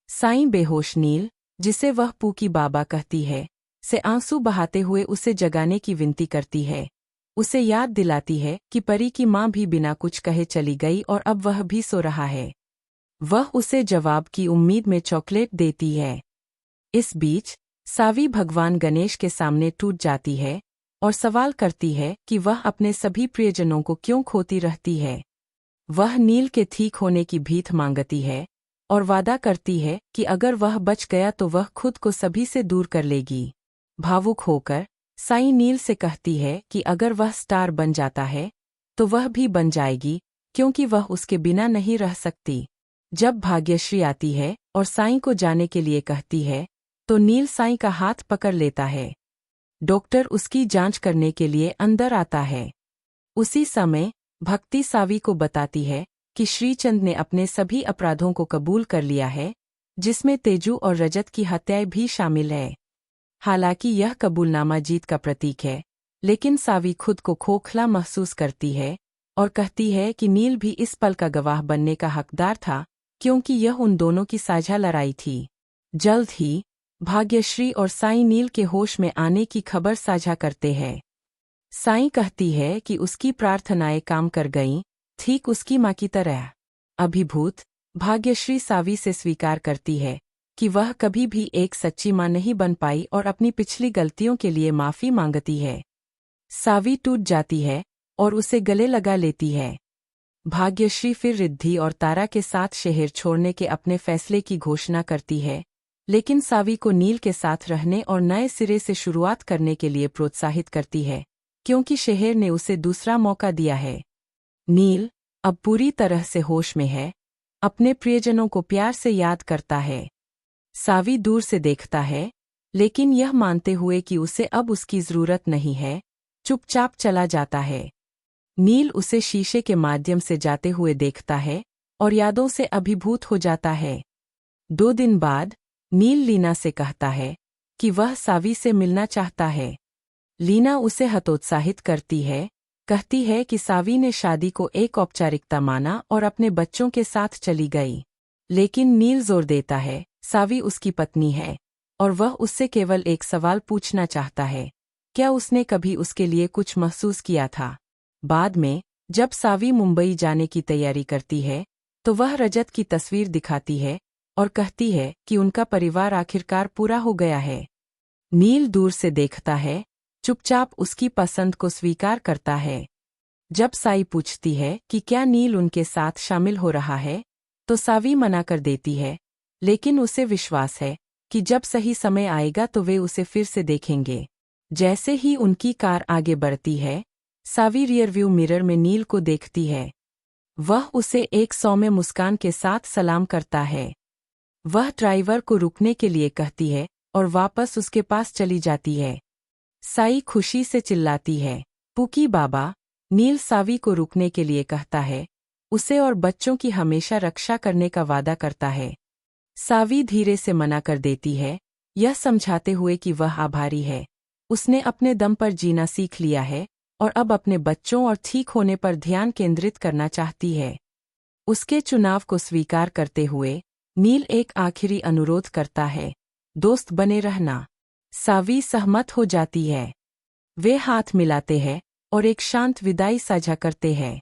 साईं बेहोश नील, जिसे वह पूकी बाबा कहती है, से आंसू बहाते हुए उसे जगाने की विनती करती है। उसे याद दिलाती है कि परी की माँ भी बिना कुछ कहे चली गई और अब वह भी सो रहा है। वह उसे जवाब की उम्मीद में चॉकलेट देती है। इस बीच सावी भगवान गणेश के सामने टूट जाती है और सवाल करती है कि वह अपने सभी प्रियजनों को क्यों खोती रहती है। वह नील के ठीक होने की भीख मांगती है और वादा करती है कि अगर वह बच गया तो वह खुद को सभी से दूर कर लेगी। भावुक होकर साईं नील से कहती है कि अगर वह स्टार बन जाता है तो वह भी बन जाएगी, क्योंकि वह उसके बिना नहीं रह सकती। जब भाग्यश्री आती है और साईं को जाने के लिए कहती है तो नील साईं का हाथ पकड़ लेता है। डॉक्टर उसकी जांच करने के लिए अंदर आता है। उसी समय भक्ति सावी को बताती है कि श्रीचंद ने अपने सभी अपराधों को कबूल कर लिया है, जिसमें तेजू और रजत की हत्याएं भी शामिल है। हालांकि यह कबूलनामा जीत का प्रतीक है, लेकिन सावी खुद को खोखला महसूस करती है और कहती है कि नील भी इस पल का गवाह बनने का हकदार था, क्योंकि यह उन दोनों की साझा लड़ाई थी। जल्द ही भाग्यश्री और साईं नील के होश में आने की खबर साझा करते हैं। साईं कहती है कि उसकी प्रार्थनाएं काम कर गईं, ठीक उसकी माँ की तरह। अभिभूत भाग्यश्री सावी से स्वीकार करती है कि वह कभी भी एक सच्ची माँ नहीं बन पाई और अपनी पिछली गलतियों के लिए माफ़ी मांगती है। सावी टूट जाती है और उसे गले लगा लेती है। भाग्यश्री फिर रिद्धि और तारा के साथ शहर छोड़ने के अपने फैसले की घोषणा करती है, लेकिन सावी को नील के साथ रहने और नए सिरे से शुरुआत करने के लिए प्रोत्साहित करती है, क्योंकि शहर ने उसे दूसरा मौका दिया है। नील अब पूरी तरह से होश में है, अपने प्रियजनों को प्यार से याद करता है। सावी दूर से देखता है, लेकिन यह मानते हुए कि उसे अब उसकी जरूरत नहीं है, चुपचाप चला जाता है। नील उसे शीशे के माध्यम से जाते हुए देखता है और यादों से अभिभूत हो जाता है। 2 दिन बाद नील लीना से कहता है कि वह सावी से मिलना चाहता है। लीना उसे हतोत्साहित करती है, कहती है कि सावी ने शादी को एक औपचारिकता माना और अपने बच्चों के साथ चली गई। लेकिन नील जोर देता है, सावी उसकी पत्नी है और वह उससे केवल एक सवाल पूछना चाहता है, क्या उसने कभी उसके लिए कुछ महसूस किया था। बाद में जब सावी मुंबई जाने की तैयारी करती है तो वह रजत की तस्वीर दिखाती है और कहती है कि उनका परिवार आखिरकार पूरा हो गया है। नील दूर से देखता है, चुपचाप उसकी पसंद को स्वीकार करता है। जब साई पूछती है कि क्या नील उनके साथ शामिल हो रहा है, तो सावी मना कर देती है, लेकिन उसे विश्वास है कि जब सही समय आएगा तो वे उसे फिर से देखेंगे। जैसे ही उनकी कार आगे बढ़ती है, सावी रियरव्यू मिरर में नील को देखती है। वह उसे एक सौम्य मुस्कान के साथ सलाम करता है। वह ड्राइवर को रुकने के लिए कहती है और वापस उसके पास चली जाती है। साई खुशी से चिल्लाती है, पूकी बाबा। नील सावी को रुकने के लिए कहता है, उसे और बच्चों की हमेशा रक्षा करने का वादा करता है। सावी धीरे से मना कर देती है, यह समझाते हुए कि वह आभारी है, उसने अपने दम पर जीना सीख लिया है और अब अपने बच्चों और ठीक होने पर ध्यान केंद्रित करना चाहती है। उसके चुनाव को स्वीकार करते हुए नील एक आखिरी अनुरोध करता है, दोस्त बने रहना। सावी सहमत हो जाती है। वे हाथ मिलाते हैं और एक शांत विदाई साझा करते हैं।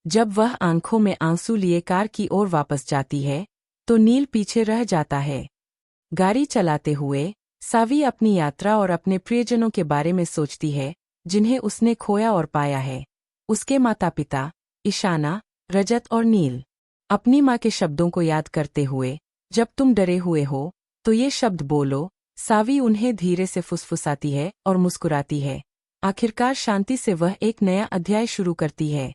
जब वह आंखों में आंसू लिए कार की ओर वापस जाती है तो नील पीछे रह जाता है। गाड़ी चलाते हुए सावी अपनी यात्रा और अपने प्रियजनों के बारे में सोचती है, जिन्हें उसने खोया और पाया है। उसके माता पिता ईशाना, रजत और नील। अपनी माँ के शब्दों को याद करते हुए, जब तुम डरे हुए हो तो ये शब्द बोलो। सावी उन्हें धीरे से फुसफुसाती है और मुस्कुराती है। आखिरकार शांति से वह एक नया अध्याय शुरू करती है।